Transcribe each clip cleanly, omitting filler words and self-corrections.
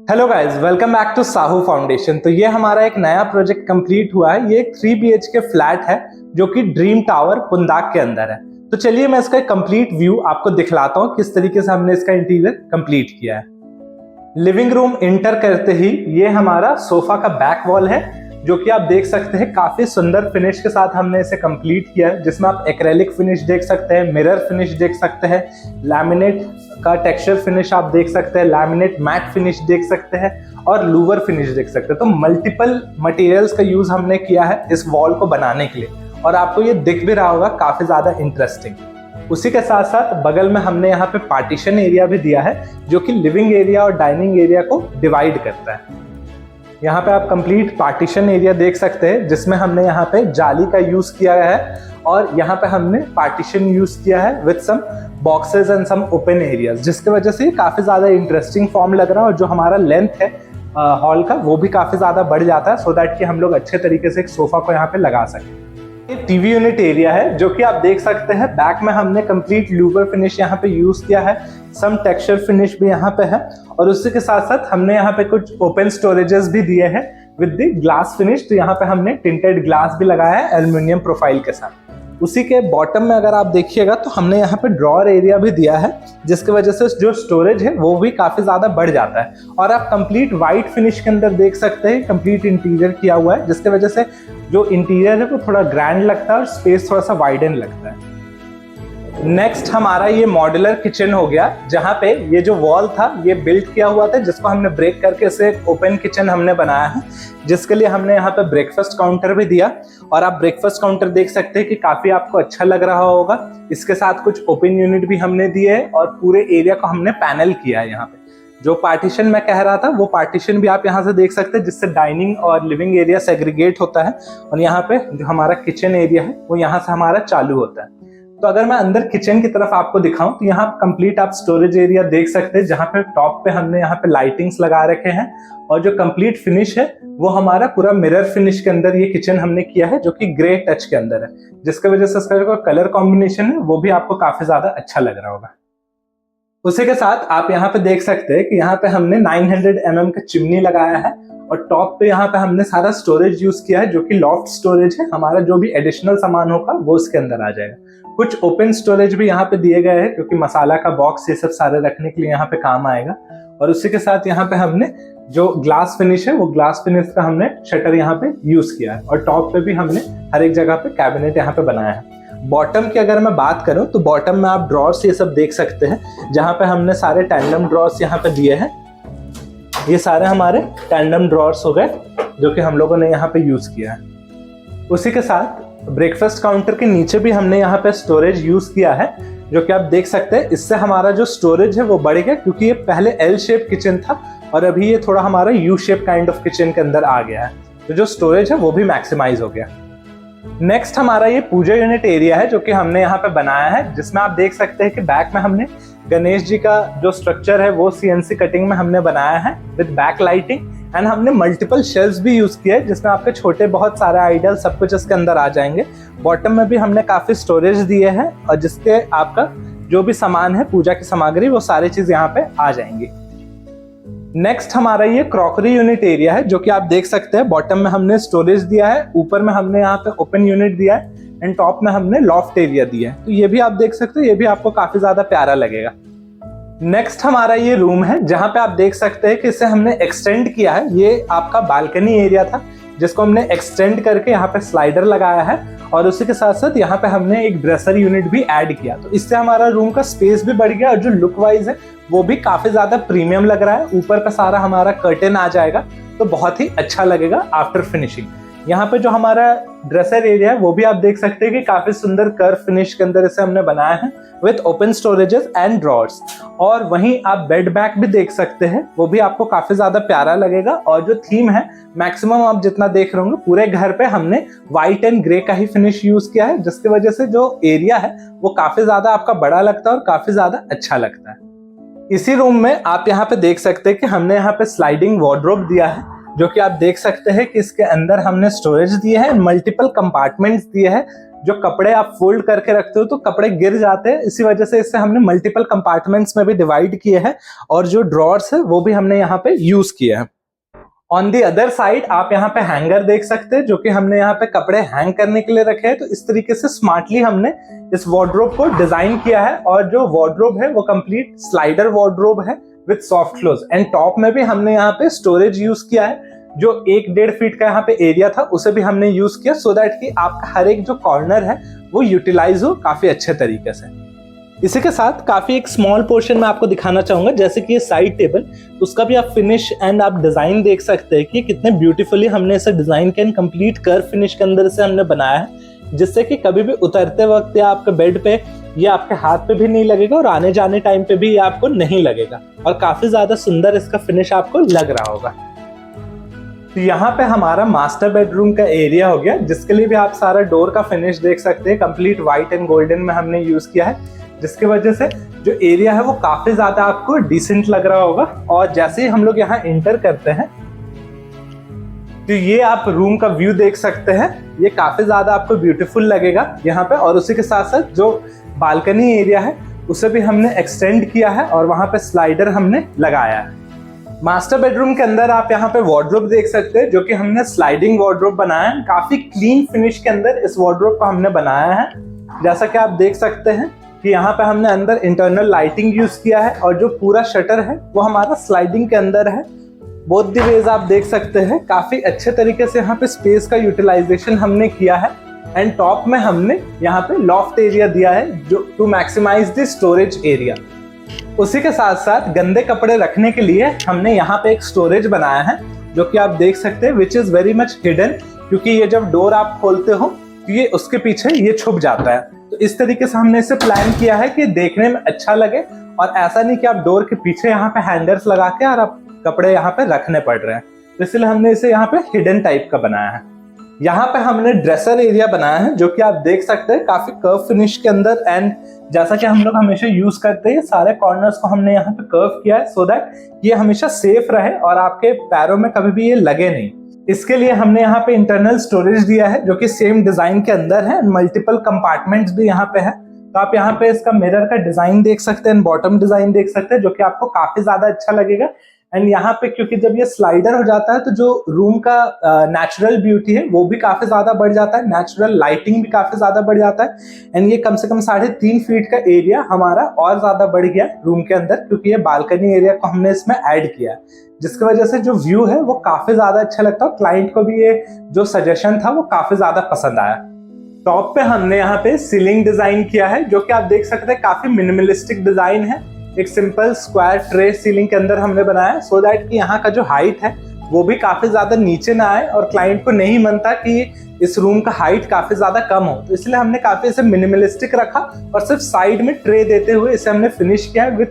Hello guys, welcome back to Sahu foundation. तो ये हमारा एक नया प्रोजेक्ट कंप्लीट हुआ है। ये एक 3 BHK फ्लैट है जो कि ड्रीम टावर पुंदाक के अंदर है। तो चलिए मैं इसका कंप्लीट व्यू आपको दिखलाता हूँ किस तरीके से हमने इसका इंटीरियर कंप्लीट किया है। लिविंग रूम इंटर करते ही ये हमारा सोफा का बैक वॉल है जो कि आप देख सकते हैं काफी सुंदर फिनिश के साथ हमने इसे कंप्लीट किया है, जिसमें आप एक्रेलिक फिनिश देख सकते हैं, मिरर फिनिश देख सकते हैं, लैमिनेट का टेक्सचर फिनिश आप देख सकते हैं, लैमिनेट मैट फिनिश देख सकते हैं और लूवर फिनिश देख सकते हैं। तो मल्टीपल मटेरियल्स का यूज हमने किया है इस वॉल को बनाने के लिए और आपको ये दिख भी रहा होगा काफी ज्यादा इंटरेस्टिंग। उसी के साथ साथ बगल में हमने यहाँ पे पार्टीशन एरिया भी दिया है जो कि लिविंग एरिया और डाइनिंग एरिया को डिवाइड करता है। यहाँ पे आप कंप्लीट पार्टीशन एरिया देख सकते हैं जिसमें हमने यहाँ पे जाली का यूज किया है और यहाँ पे हमने पार्टीशन यूज किया है with some boxes and some open areas, जिसके वजह से काफी ज्यादा इंटरेस्टिंग फॉर्म लग रहा है और जो हमारा लेंथ है हॉल का वो भी काफी ज्यादा बढ़ जाता है, सो दैट कि हम लोग अच्छे तरीके से एक सोफा को यहाँ पे लगा सकें। ये टीवी यूनिट एरिया है जो कि आप देख सकते हैं बैक में हमने कंप्लीट लूवर फिनिश यहाँ पे यूज किया है, सम टेक्सचर फिनिश भी यहाँ पे है और उसी के साथ साथ हमने यहाँ पे कुछ ओपन स्टोरेजेस भी दिए हैं विद द ग्लास फिनिश। तो यहाँ पे हमने टिंटेड ग्लास भी लगाया है एल्युमिनियम प्रोफाइल के साथ। उसी के बॉटम में अगर आप देखिएगा तो हमने यहाँ पे ड्रॉअर एरिया भी दिया है जिसकी वजह से जो स्टोरेज है वो भी काफी ज्यादा बढ़ जाता है और आप कंप्लीट वाइट फिनिश के अंदर देख सकते हैं कंप्लीट इंटीरियर किया हुआ है, जिसकी वजह से जो इंटीरियर है वो थोड़ा ग्रैंड लगता है और स्पेस थोड़ा सा वाइडन लगता है। नेक्स्ट हमारा ये मॉड्यूलर किचन हो गया जहाँ पे ये जो वॉल था ये बिल्ड किया हुआ था जिसको हमने ब्रेक करके इसे ओपन किचन हमने बनाया है, जिसके लिए हमने यहाँ पे ब्रेकफास्ट काउंटर भी दिया और आप ब्रेकफास्ट काउंटर देख सकते हैं कि काफी आपको अच्छा लग रहा होगा। इसके साथ कुछ ओपन यूनिट भी हमने दिए है और पूरे एरिया को हमने पैनल किया है। यहाँ पे जो पार्टीशन मैं कह रहा था वो पार्टीशन भी आप यहाँ से देख सकते हैं जिससे डाइनिंग और लिविंग एरिया सेग्रीगेट होता है और यहाँ पे जो हमारा किचन एरिया है वो यहाँ से हमारा चालू होता है। तो अगर मैं अंदर किचन की तरफ आपको दिखाऊं तो यहाँ कंप्लीट आप स्टोरेज एरिया देख सकते हैं जहाँ पे टॉप पे हमने यहाँ पे लाइटिंग्स लगा रखे हैं और जो कंप्लीट फिनिश है वो हमारा पूरा मिरर फिनिश के अंदर ये किचन हमने किया है जो कि ग्रे टच के अंदर है, जिसकी वजह से इसका जो कलर कॉम्बिनेशन है वो भी आपको काफी ज्यादा अच्छा लग रहा होगा। उसी के साथ आप यहाँ पे देख सकते हैं कि यहाँ पे हमने 900 mm का चिमनी लगाया है और टॉप पे यहाँ पे हमने सारा स्टोरेज यूज किया है जो कि लॉफ्ट स्टोरेज है। हमारा जो भी एडिशनल सामान होगा वो इसके अंदर आ जाएगा। कुछ ओपन स्टोरेज भी यहाँ पे दिए गए हैं क्योंकि मसाला का बॉक्स ये सब सारे रखने के लिए यहाँ पे काम आएगा और उसी के साथ यहाँ पे हमने जो ग्लास फिनिश है वो ग्लास फिनिश का हमने शटर यहाँ पे यूज किया है और टॉप पे भी हमने हर एक जगह पे कैबिनेट यहाँ पे बनाया है। बॉटम की अगर मैं बात करूं तो बॉटम में आप ड्रॉर्स ये सब देख सकते हैं जहां पे हमने सारे टैंडम ड्रॉर्स यहाँ पे दिए हैं। ये सारे हमारे टैंडम ड्रॉर्स हो गए जो कि हम लोगों ने यहाँ पे यूज किया है। उसी के साथ ब्रेकफास्ट काउंटर के नीचे भी हमने यहाँ पे स्टोरेज यूज किया है जो कि आप देख सकते हैं। इससे हमारा जो स्टोरेज है वो बढ़ गया क्योंकि ये पहले एल शेप किचन था और अभी ये थोड़ा हमारा U shape kind of kitchen के अंदर आ गया है, तो जो स्टोरेज है वो भी मैक्सिमाइज हो गया। नेक्स्ट हमारा ये पूजा यूनिट एरिया है जो कि हमने यहाँ पे बनाया है, जिसमें आप देख सकते हैं कि बैक में हमने गणेश जी का जो स्ट्रक्चर है वो CNC कटिंग में हमने बनाया है विद बैक लाइटिंग एंड हमने मल्टीपल शेल्व्स भी यूज किए जिसमें आपके छोटे बहुत सारे आइडल सब कुछ इसके अंदर आ जाएंगे। बॉटम में भी हमने काफी स्टोरेज दिए हैं और जिसके आपका जो भी सामान है पूजा की सामग्री वो सारी चीज यहाँ पे आ जाएंगी। नेक्स्ट हमारा ये क्रॉकरी यूनिट एरिया है जो कि आप देख सकते हैं। बॉटम में हमने स्टोरेज दिया है, ऊपर में हमने यहाँ पे ओपन यूनिट दिया है एंड टॉप में हमने लॉफ्ट एरिया दिया है। तो ये भी आप देख सकते हैं, ये भी आपको काफी ज्यादा प्यारा लगेगा। नेक्स्ट हमारा ये रूम है जहां पे आप देख सकते हैं कि इसे हमने एक्सटेंड किया है। ये आपका बालकनी एरिया था जिसको हमने एक्सटेंड करके यहाँ पे स्लाइडर लगाया है और उसी के साथ साथ यहाँ पे हमने एक ड्रेसर यूनिट भी ऐड किया। तो इससे हमारा रूम का स्पेस भी बढ़ गया और जो लुक वाइज है वो भी काफी ज्यादा प्रीमियम लग रहा है। ऊपर का सारा हमारा कर्टेन आ जाएगा तो बहुत ही अच्छा लगेगा आफ्टर फिनिशिंग। यहाँ पे जो हमारा ड्रेसर एरिया है वो भी आप देख सकते हैं कि काफी सुंदर कर्व फिनिश के अंदर इसे हमने बनाया है with open storages and drawers. और वहीं आप बेड बैक भी देख सकते हैं, वो भी आपको काफी ज्यादा प्यारा लगेगा। और जो थीम है मैक्सिमम आप जितना देख रहे होंगे पूरे घर पे हमने व्हाइट एंड ग्रे का ही फिनिश यूज किया है, जिसकी वजह से जो एरिया है वो काफी ज्यादा आपका बड़ा लगता है और काफी ज्यादा अच्छा लगता है। इसी रूम में आप यहाँ पे देख सकते हैं कि हमने यहाँ पे स्लाइडिंग वार्डरोब दिया है जो कि आप देख सकते हैं कि इसके अंदर हमने स्टोरेज दिए हैं, मल्टीपल कंपार्टमेंट्स दिए हैं जो कपड़े आप फोल्ड करके रखते हो तो कपड़े गिर जाते हैं, इसी वजह से इसे हमने मल्टीपल कंपार्टमेंट्स में भी डिवाइड किए हैं और जो ड्रॉर्स है वो भी हमने यहाँ पे यूज किए हैं। ऑन दी अदर साइड आप यहाँ पे हैंगर देख सकते हैं जो कि हमने यहाँ पे कपड़े हैंग करने के लिए रखे हैं। तो इस तरीके से स्मार्टली हमने इस वार्डरोब को डिजाइन किया है और जो वार्डरोब है वो कंप्लीट स्लाइडर वार्डरोब है with soft close and top में भी हमने यहाँ पे स्टोरेज यूज किया है। जो 1-1.5 फीट का यहाँ पे एरिया था उसे भी हमने यूज किया सो दैट कि आपका हर एक जो कॉर्नर है वो यूटिलाइज हो काफी अच्छे तरीके से। इसी के साथ काफी एक स्मॉल पोर्शन में आपको दिखाना चाहूंगा, जैसे कि ये साइड टेबल, उसका भी आप फिनिश एंड आप डिजाइन देख सकते हैं कि कितने ब्यूटीफुली हमने इसे डिजाइन किया एंड कंप्लीट कर्व फिनिश के अंदर से हमने बनाया है, जिससे कि कभी भी उतरते वक्त या आपके बेड पे ये आपके हाथ पे भी नहीं लगेगा और आने जाने टाइम पे भी ये आपको नहीं लगेगा और काफी ज्यादा सुंदर इसका फिनिश आपको लग रहा होगा। तो यहाँ पे हमारा मास्टर बेडरूम का एरिया हो गया, जिसके लिए भी आप सारा डोर का फिनिश देख सकते हैं। कंप्लीट व्हाइट एंड गोल्डन में हमने यूज किया है, जिसकी वजह से जो एरिया है वो काफी ज्यादा आपको डिसेंट लग रहा होगा। और जैसे ही हम लोग यहाँ एंटर करते हैं तो ये आप रूम का व्यू देख सकते हैं, ये काफी ज्यादा आपको ब्यूटीफुल लगेगा यहाँ पे। और उसी के साथ साथ जो बालकनी एरिया है उसे भी हमने एक्सटेंड किया है और वहां पे स्लाइडर हमने लगाया है। मास्टर बेडरूम के अंदर आप यहाँ पे वार्डरोब देख सकते हैं जो कि हमने स्लाइडिंग वार्डरोब बनाया है। काफी क्लीन फिनिश के अंदर इस वार्डरोब को हमने बनाया है। जैसा कि आप देख सकते हैं कि यहाँ पे हमने अंदर इंटरनल लाइटिंग यूज किया है और जो पूरा शटर है वो हमारा स्लाइडिंग के अंदर है। बोथ द वेज आप देख सकते हैं काफी अच्छे तरीके से यहाँ पे स्पेस का यूटिलाइजेशन हमने किया है। एंड टॉप में हमने यहाँ पे लॉफ्ट एरिया दिया है जो to maximise the storage area. उसी के साथ साथ गंदे कपड़े रखने के लिए हमने यहाँ पे एक स्टोरेज बनाया है जो कि आप देख सकते हैं, which is very much hidden, क्योंकि ये जब डोर आप खोलते हो तो ये उसके पीछे ये छुप जाता है। तो इस तरीके से हमने इसे प्लान किया है कि देखने में अच्छा लगे और ऐसा नहीं कि आप डोर के पीछे यहाँ पे हैंगर्स लगा के और आप कपड़े यहाँ पे रखने पड़ रहे हैं। तो इसलिए हमने इसे यहाँ पे हिडन टाइप का बनाया है। यहाँ पे हमने ड्रेसर एरिया बनाया है जो कि आप देख सकते हैं काफी कर्व फिनिश के अंदर। एंड जैसा कि हम लोग हमेशा यूज करते हैं, सारे कॉर्नर्स को हमने यहाँ पे कर्व किया है सो दैट ये हमेशा सेफ रहे और आपके पैरों में कभी भी ये लगे नहीं। इसके लिए हमने यहाँ पे इंटरनल स्टोरेज दिया है जो कि सेम डिजाइन के अंदर है। मल्टीपल कंपार्टमेंट्स भी यहाँ पे है। तो आप यहाँ पे इसका मिरर का डिजाइन देख सकते हैं, बॉटम डिजाइन देख सकते हैं जो कि आपको काफी ज्यादा अच्छा लगेगा। एंड यहाँ पे क्योंकि जब ये स्लाइडर हो जाता है तो जो रूम का नेचुरल ब्यूटी है वो भी काफी ज्यादा बढ़ जाता है, नेचुरल लाइटिंग भी काफी ज्यादा बढ़ जाता है। एंड ये कम से कम 3.5 फीट का एरिया हमारा और ज्यादा बढ़ गया रूम के अंदर, क्योंकि ये बालकनी एरिया को हमने इसमें ऐड किया है, जिसकी वजह से जो व्यू है वो काफी ज्यादा अच्छा लगता है। क्लाइंट को भी ये जो सजेशन था वो काफी ज्यादा पसंद आया। टॉप पे हमने यहाँ पे सीलिंग डिजाइन किया है जो कि आप देख सकते हैं काफी मिनिमलिस्टिक डिजाइन है। एक सिंपल स्क्वायर ट्रे सीलिंग के अंदर हमने बनाया है सो दैट कि यहाँ का जो हाइट है वो भी काफी ज्यादा नीचे ना आए और क्लाइंट को नहीं मनता कि इस रूम का हाइट काफी ज्यादा कम हो। तो इसलिए हमने काफी इसे मिनिमलिस्टिक रखा और सिर्फ साइड में ट्रे देते हुए इसे हमने फिनिश किया है विथ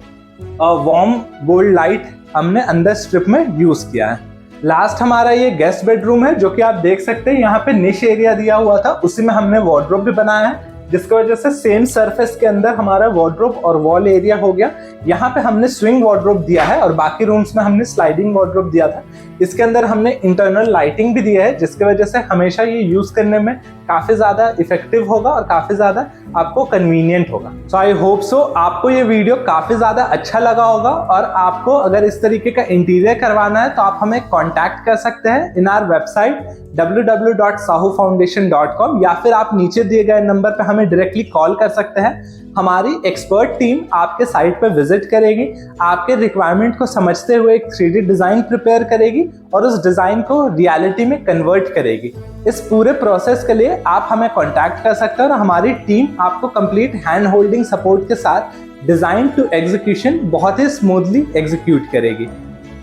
वार्म गोल्ड लाइट हमने अंदर स्ट्रिप में यूज किया है। लास्ट हमारा ये गेस्ट बेडरूम है जो कि आप देख सकते हैं यहाँ पे निश एरिया दिया हुआ था, उसी में हमने वार्डरोब भी बनाया है, जिसकी वजह से सेम सरफेस के अंदर हमारा वार्डरोब और वॉल एरिया हो गया। यहाँ पे हमने स्विंग वार्डरोब दिया है और बाकी रूम्स में हमने स्लाइडिंग वार्डरोब दिया था। इसके अंदर हमने इंटरनल लाइटिंग भी दिया है, जिसकी वजह से हमेशा ये यूज करने में काफी ज्यादा इफेक्टिव होगा और काफी ज्यादा आपको कन्वीनियंट होगा। सो आई होप सो आपको ये वीडियो काफी ज्यादा अच्छा लगा होगा और आपको अगर इस तरीके का इंटीरियर करवाना है तो आप हमें कॉन्टैक्ट कर सकते हैं इन आवर वेबसाइट www.sahufoundation.com या फिर आप नीचे दिए गए नंबर पे हमें डायरेक्टली कॉल कर सकते हैं। हमारी एक्सपर्ट टीम आपके साइट पर विजिट करेगी, आपके रिक्वायरमेंट को समझते हुए एक 3D डिजाइन प्रिपेयर करेगी और उस डिजाइन को रियलिटी में कन्वर्ट करेगी। इस पूरे प्रोसेस के लिए आप हमें कॉन्टैक्ट कर सकते हैं और हमारी टीम आपको कंप्लीट हैंड होल्डिंग सपोर्ट के साथ डिजाइन टू एग्जीक्यूशन बहुत ही स्मूथली एग्जीक्यूट करेगी।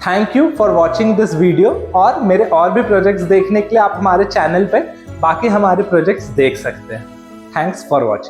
Thank you for watching this video और मेरे और भी प्रोजेक्ट्स देखने के लिए आप हमारे चैनल पे बाकी हमारे प्रोजेक्ट्स देख सकते हैं। Thanks for watching.